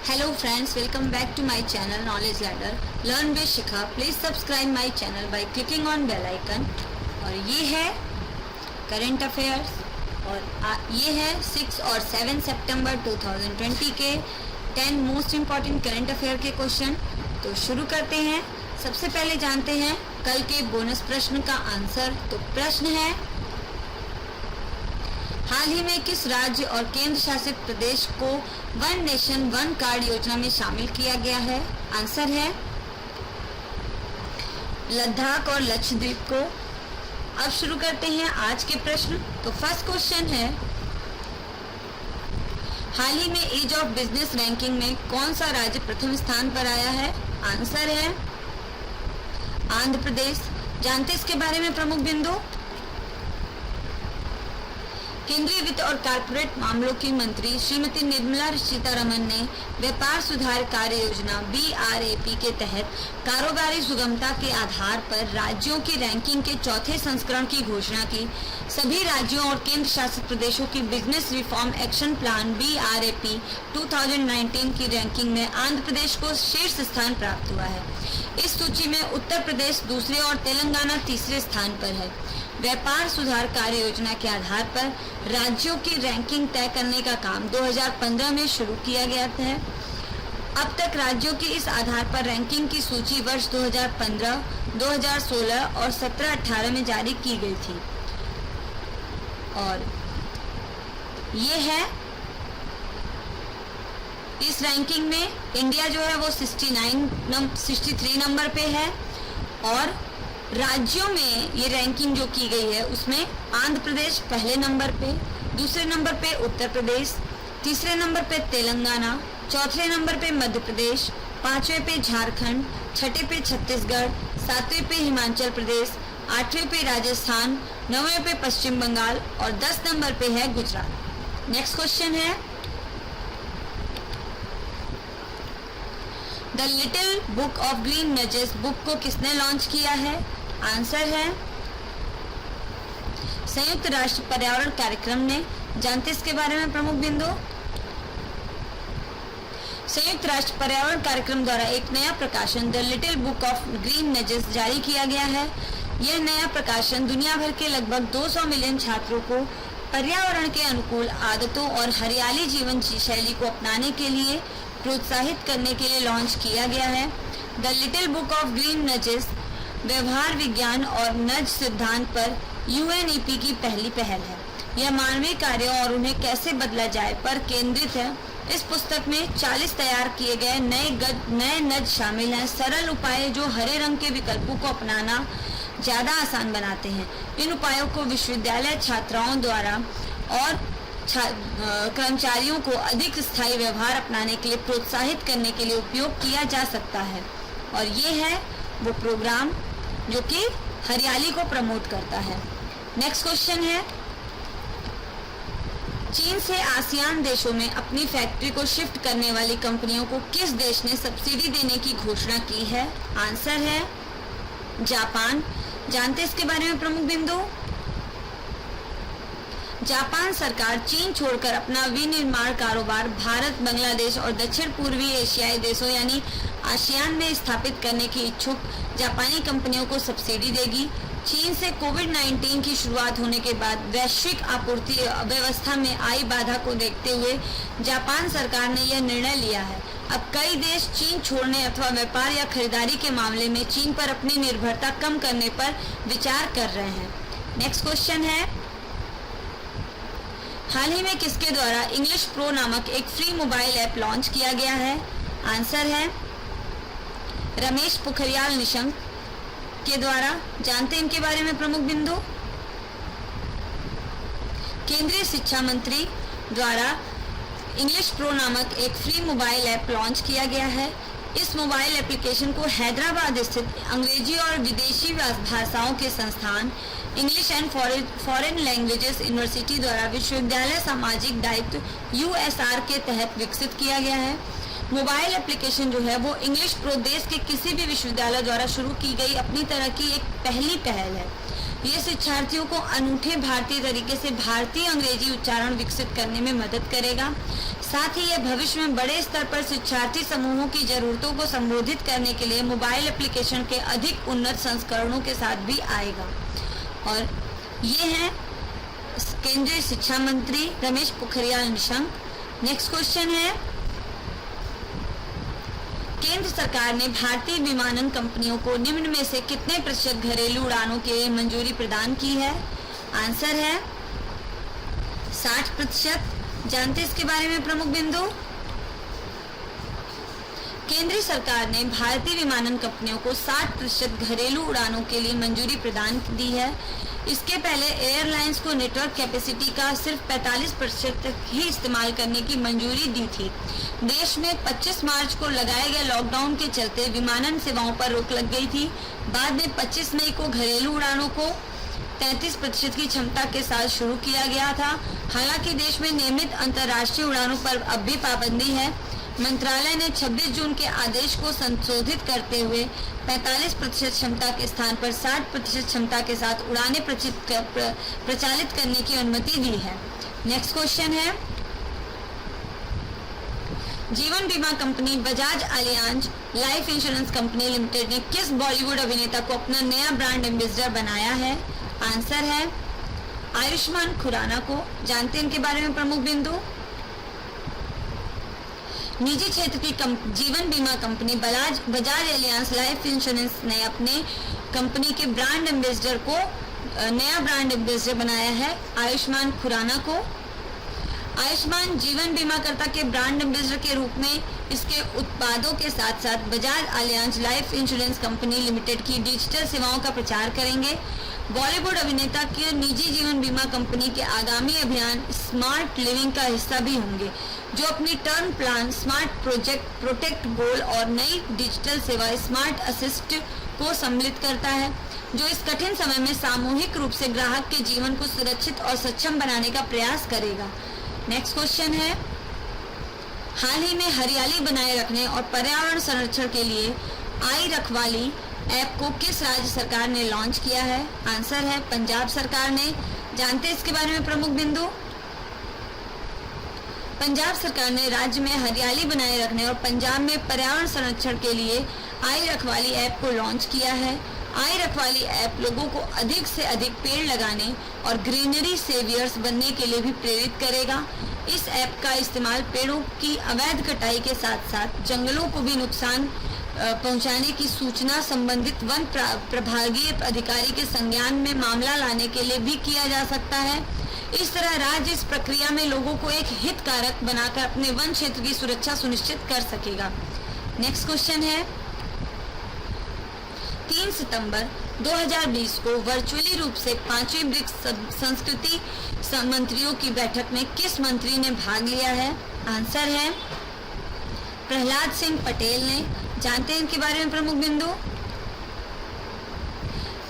Hello friends, welcome back to my channel Knowledge Ladder. Learn with Shikha. Please subscribe my channel by clicking on bell icon. और ये है current affairs और ये है 6 और 7 सितंबर 2020 के 10 मोस्ट इम्पॉर्टेंट करंट अफेयर के क्वेश्चन। तो शुरू करते हैं। सबसे पहले जानते हैं कल के बोनस प्रश्न का आंसर। तो प्रश्न है, हाल ही में किस राज्य और केंद्र शासित प्रदेश को वन नेशन वन कार्ड योजना में शामिल किया गया है? आंसर है लद्दाख और लक्षद्वीप को। अब शुरू करते हैं आज के प्रश्न। तो फर्स्ट क्वेश्चन है, हाल ही में एज ऑफ बिजनेस रैंकिंग में कौन सा राज्य प्रथम स्थान पर आया है? आंसर है आंध्र प्रदेश। जानते इसके बारे में प्रमुख बिंदु। केंद्रीय वित्त और कारपोरेट मामलों की मंत्री श्रीमती निर्मला सीतारमण ने व्यापार सुधार कार्य योजना BRAP के तहत कारोबारी सुगमता के आधार पर राज्यों की रैंकिंग के चौथे संस्करण की घोषणा की। सभी राज्यों और केंद्र शासित प्रदेशों की business reform action plan BRAP 2019 की रैंकिंग में आंध्र प्रदेश को शीर्ष स्थान प्राप्त हुआ है। इस सूची में उत्तर प्रदेश दूसरे और तेलंगाना तीसरे स्थान पर है। व्यापार सुधार कार्य योजना के आधार पर राज्यों की रैंकिंग तय करने का काम 2015 में शुरू किया गया था। अब तक राज्यों की इस आधार पर रैंकिंग की सूची वर्ष 2015, 2016 और 17-18 में जारी की गई थी। और ये है, इस रैंकिंग में इंडिया जो है वो 63 नंबर पे है और राज्यों में ये रैंकिंग जो की गई है उसमें आंध्र प्रदेश पहले नंबर पे, दूसरे नंबर पे उत्तर प्रदेश, तीसरे नंबर पे तेलंगाना, चौथे नंबर पे मध्य प्रदेश, पांचवें पे झारखंड, छठे पे छत्तीसगढ़, सातवें पे हिमाचल प्रदेश, आठवें पे राजस्थान, नौवें पे पश्चिम बंगाल और 10 नंबर पे है गुजरात। नेक्स्ट क्वेश्चन है, the little book of green nudges book को किसने लॉन्च किया है? आंसर है संयुक्त राष्ट्र पर्यावरण कार्यक्रम ने। जानते इसके बारे में प्रमुख बिंदु। संयुक्त राष्ट्र पर्यावरण कार्यक्रम द्वारा एक नया प्रकाशन the little book of green nudges जारी किया गया है। यह नया प्रकाशन दुनिया भर के लगभग 200 मिलियन छात्रों को पर्यावरण के अनुकूल आदतों और हरियाली जीवन शैली को अपनाने के लिए प्रोत्साहित करने के लिए लॉन्च किया गया है। The little book of green nudges व्यवहार विज्ञान और नज सिद्धांत पर UNEP की पहली पहल है। यह मानवीय कार्यों और उन्हें कैसे बदला जाए पर केंद्रित है। इस पुस्तक में 40 तैयार किए गए नए नज शामिल हैं, सरल उपाय जो हरे रंग के विकल्पों को अपनाना ज़्यादा आसान बनाते हैं। इन उपायों को विश्वविद्यालय छात्राओं द्वारा और कर्मचारियों को अधिक स्थायी व्यवहार अपनाने के लिए प्रोत्साहित करने के लिए उपयोग किया जा सकता है। और ये है वो प्रोग्राम जो कि हरियाली को प्रमोट करता है। नेक्स्ट क्वेश्चन है, चीन से आसियान देशों में अपनी फैक्ट्री को शिफ्ट करने वाली कंपनियों को किस देश ने सब्सिडी देने की घोषणा की है? आंसर है जापान। जानते इसके बारे में प्रमुख बिंदु। जापान सरकार चीन छोड़कर अपना विनिर्माण कारोबार भारत, बांग्लादेश और दक्षिण पूर्वी एशियाई देशों यानी आसियान में स्थापित करने की इच्छुक जापानी कंपनियों को सब्सिडी देगी। चीन से कोविड-19 की शुरुआत होने के बाद वैश्विक आपूर्ति व्यवस्था में आई बाधा को देखते हुए जापान सरकार ने यह निर्णय लिया है। अब कई देश चीन छोड़ने अथवा व्यापार या खरीदारी के मामले में चीन पर अपनी निर्भरता कम करने पर विचार कर रहे हैं। नेक्स्ट क्वेश्चन है, हाल ही में किसके द्वारा इंग्लिश प्रो नामक एक फ्री मोबाइल ऐप लॉन्च किया गया है? आंसर है रमेश पोखरियाल निशंक के द्वारा। जानते हैं इनके बारे में प्रमुख बिंदु। केंद्रीय शिक्षा मंत्री द्वारा इंग्लिश प्रो नामक एक फ्री मोबाइल ऐप लॉन्च किया गया है। इस मोबाइल एप्लीकेशन को हैदराबाद स्थित अंग्रेजी और विदेशी भाषाओं के संस्थान English and foreign languages university द्वारा विश्वविद्यालय सामाजिक दायित्व USR के तहत विकसित किया गया है। मोबाइल एप्लीकेशन जो है वो इंग्लिश प्रो देश के किसी भी विश्वविद्यालय द्वारा शुरू की गई अपनी तरह की एक पहली पहल है। ये शिक्षार्थियों को अनूठे भारतीय तरीके से भारतीय अंग्रेजी उच्चारण विकसित करने में मदद करेगा। साथ ही यह भविष्य में बड़े स्तर पर शिक्षार्थी समूहों की जरूरतों को संबोधित करने के लिए मोबाइल एप्लीकेशन के अधिक उन्नत संस्करणों के साथ भी आएगा। और ये हैं केंद्रीय शिक्षा मंत्री रमेश पोखरियाल निशंक। नेक्स्ट क्वेश्चन है, केंद्र सरकार ने भारतीय विमानन कंपनियों को निम्न में से कितने प्रतिशत घरेलू उड़ानों के लिए मंजूरी प्रदान की है? आंसर है 60%। जानते इसके बारे में प्रमुख बिंदु। केंद्र सरकार ने भारतीय विमानन कंपनियों को 60% घरेलू उड़ानों के लिए मंजूरी प्रदान दी है। इसके पहले एयरलाइंस को नेटवर्क कैपेसिटी का सिर्फ 45% तक ही इस्तेमाल करने की मंजूरी दी थी। देश में 25 मार्च को लगाए गए लॉकडाउन के चलते विमानन सेवाओं पर रोक लग गई थी। बाद में 25 मई को घरेलू उड़ानों को 33% की क्षमता के साथ शुरू किया गया था। हालांकि देश में नियमित अंतर्राष्ट्रीय उड़ानों पर अब भी पाबंदी है। मंत्रालय ने 26 जून के आदेश को संशोधित करते हुए 45% क्षमता के स्थान पर 60% क्षमता के साथ उड़ानें प्रचालित करने की अनुमति दी है। नेक्स्ट क्वेश्चन है, जीवन बीमा company Bajaj Allianz life insurance company limited ने किस बॉलीवुड अभिनेता को अपना नया ब्रांड एम्बेसडर बनाया है? आंसर है आयुष्मान खुराना को। जानते हैं इनके बारे में प्रमुख बिंदु। निजी क्षेत्र की जीवन बीमा company Bajaj Allianz life insurance ने अपने कंपनी के ब्रांड एम्बेसडर को नया ब्रांड एम्बेसडर बनाया है आयुष्मान खुराना को। आयुष्मान जीवन बीमाकर्ता के ब्रांड एम्बेसडर के रूप में इसके उत्पादों के साथ साथ Bajaj Allianz life insurance company limited की डिजिटल सेवाओं का प्रचार करेंगे। बॉलीवुड अभिनेता की निजी जीवन बीमा कंपनी के आगामी अभियान स्मार्ट लिविंग का हिस्सा भी होंगे, जो अपनी टर्म प्लान स्मार्ट प्रोटेक्ट गोल और नई डिजिटल सेवा स्मार्ट असिस्ट को सम्मिलित करता है, जो इस कठिन समय में सामूहिक रूप से ग्राहक के जीवन को सुरक्षित और सक्षम बनाने का प्रयास करेगा। नेक्स्ट क्वेश्चन है, हाल ही में हरियाली बनाए रखने और पर्यावरण संरक्षण के लिए आई रखवाली ऐप को किस राज्य सरकार ने लॉन्च किया है? आंसर है पंजाब सरकार ने। जानते हैं इसके बारे में प्रमुख बिंदु। पंजाब सरकार ने राज्य में हरियाली बनाए रखने और पंजाब में पर्यावरण संरक्षण के लिए आई रखवाली ऐप को लॉन्च किया है। आई रखवाली ऐप लोगों को अधिक से अधिक पेड़ लगाने और ग्रीनरी सेवियर्स बनने के लिए भी प्रेरित करेगा। इस ऐप का इस्तेमाल पेड़ों की अवैध कटाई के साथ साथ जंगलों को भी नुकसान पहुंचाने की सूचना संबंधित वन प्रभागीय अधिकारी के संज्ञान में मामला लाने के लिए भी किया जा सकता है। इस तरह राज्य इस प्रक्रिया में लोगों को एक हितकारक बनाकर अपने वन क्षेत्र की सुरक्षा सुनिश्चित कर सकेगा। नेक्स्ट क्वेश्चन है, 3 सितंबर 2020 को वर्चुअली रूप से 5वीं ब्रिक्स संस्कृति मंत्रियों की बैठक में किस मंत्री ने भाग लिया है? आंसर है प्रहलाद सिंह पटेल ने। जानते हैं इनके बारे में प्रमुख बिंदु।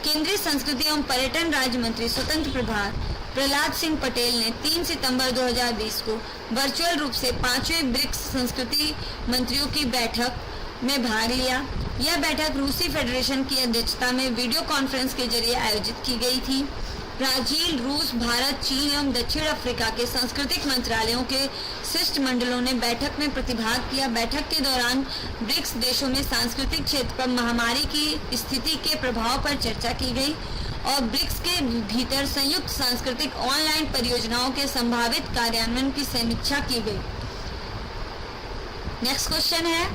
केंद्रीय संस्कृति एवं पर्यटन राज्य मंत्री स्वतंत्र प्रभार प्रहलाद सिंह पटेल ने 3 सितंबर 2020 को वर्चुअल रूप से 5वें ब्रिक्स संस्कृति मंत्रियों की बैठक में भाग लिया। यह बैठक रूसी फेडरेशन की अध्यक्षता में वीडियो कॉन्फ्रेंस के जरिए आयोजित की गई थी। ब्राजील, रूस, भारत, चीन एवं दक्षिण अफ्रीका के सांस्कृतिक मंत्रालयों के शिष्टमंडलों ने बैठक में प्रतिभाग किया। बैठक के दौरान ब्रिक्स देशों में सांस्कृतिक क्षेत्र पर महामारी की स्थिति के प्रभाव पर चर्चा की गई और ब्रिक्स के भीतर संयुक्त सांस्कृतिक ऑनलाइन परियोजनाओं के संभावित कार्यान्वयन की समीक्षा की गई। नेक्स्ट क्वेश्चन है,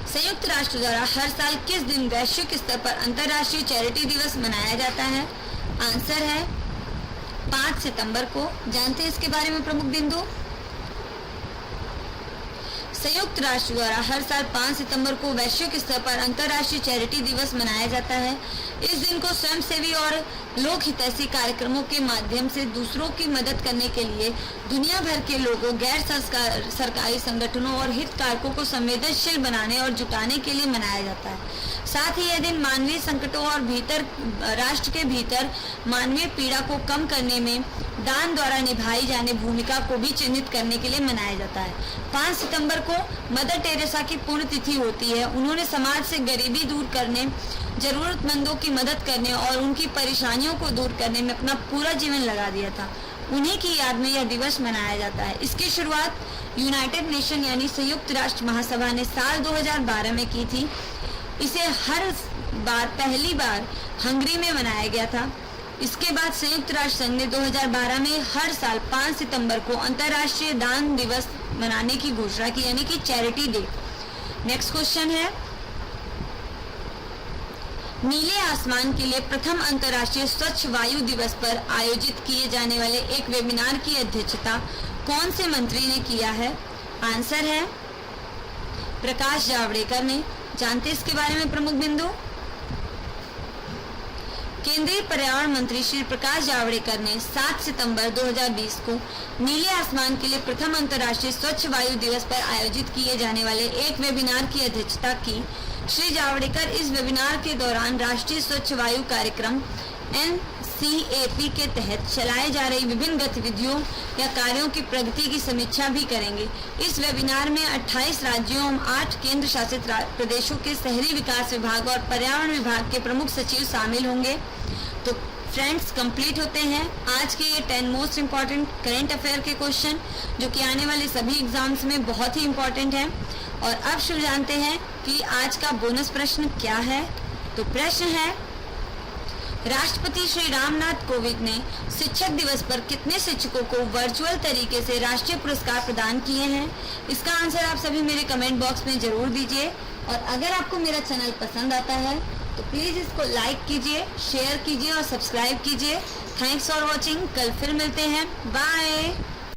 संयुक्त राष्ट्र द्वारा हर साल किस दिन वैश्विक स्तर पर अंतर्राष्ट्रीय चैरिटी दिवस मनाया जाता है? आंसर है 5 सितंबर को। जानते हैं इसके बारे में प्रमुख बिंदु। संयुक्त राष्ट्र द्वारा हर साल 5 सितंबर को वैश्विक स्तर पर अंतर्राष्ट्रीय चैरिटी दिवस मनाया जाता है। इस दिन को स्वयंसेवी और लोक हितैषी कार्यक्रमों के माध्यम से दूसरों की मदद करने के लिए दुनिया भर के लोगों, गैर सरकारी संगठनों और हितधारकों को संवेदनशील बनाने और जुटाने के लिए मनाया जाता है। साथ ही यह दिन मानवीय संकटों और राष्ट्र के भीतर मानवीय पीड़ा को कम करने में दान द्वारा निभाई जाने भूमिका को भी चिन्हित करने के लिए मनाया जाता है। 5 सितंबर को मदर टेरेसा की पुण्यतिथि होती है। उन्होंने समाज से गरीबी दूर करने, जरूरतमंदों की मदद करने और उनकी परेशानियों को दूर करने में अपना पूरा जीवन लगा दिया था। उन्हीं की याद में यह दिवस मनाया जाता है। इसकी शुरुआत यूनाइटेड नेशन यानी संयुक्त राष्ट्र महासभा ने साल 2012 में की थी। इसे हर बार पहली बार हंगरी में मनाया गया था। इसके बाद संयुक्त राष्ट्र संघ ने 2012 में हर साल 5 सितंबर को अंतर्राष्ट्रीय दान दिवस मनाने की घोषणा की, यानी कि चैरिटी डे। नेक्स्ट क्वेश्चन है, नीले आसमान के लिए प्रथम अंतर्राष्ट्रीय स्वच्छ वायु दिवस पर आयोजित किए जाने वाले एक वेबिनार की अध्यक्षता कौन से मंत्री ने किया है? आंसर है प्रकाश जावड़ेकर ने। जानते इसके बारे में प्रमुख बिंदु। केंद्रीय पर्यावरण मंत्री श्री प्रकाश जावड़ेकर ने 7 सितंबर 2020 को नीले आसमान के लिए प्रथम अंतर्राष्ट्रीय स्वच्छ वायु दिवस पर आयोजित किए जाने वाले एक वेबिनार की अध्यक्षता की। श्री जावड़ेकर इस वेबिनार के दौरान राष्ट्रीय स्वच्छ वायु कार्यक्रम NCAP के तहत चलाए जा रही विभिन्न गतिविधियों या कार्यों की प्रगति की समीक्षा भी करेंगे। इस वेबिनार में 28 राज्यों और 8 केंद्र शासित प्रदेशों के शहरी विकास विभाग और पर्यावरण विभाग के प्रमुख सचिव शामिल होंगे। तो फ्रेंड्स, कंप्लीट होते हैं आज के ये 10 मोस्ट इम्पॉर्टेंट करेंट अफेयर के क्वेश्चन, जो कि आने वाले सभी एग्जाम्स में बहुत ही इम्पॉर्टेंट है। और अब शुरू जानते हैं कि आज का बोनस प्रश्न क्या है। तो प्रश्न है, राष्ट्रपति श्री रामनाथ कोविंद ने शिक्षक दिवस पर कितने शिक्षकों को वर्चुअल तरीके से राष्ट्रीय पुरस्कार प्रदान किए हैं? इसका आंसर आप सभी मेरे कमेंट बॉक्स में जरूर दीजिए। और अगर आपको मेरा चैनल पसंद आता है तो प्लीज़ इसको लाइक कीजिए, शेयर कीजिए और सब्सक्राइब कीजिए। Thanks for watching. कल फिर मिलते हैं। बाय।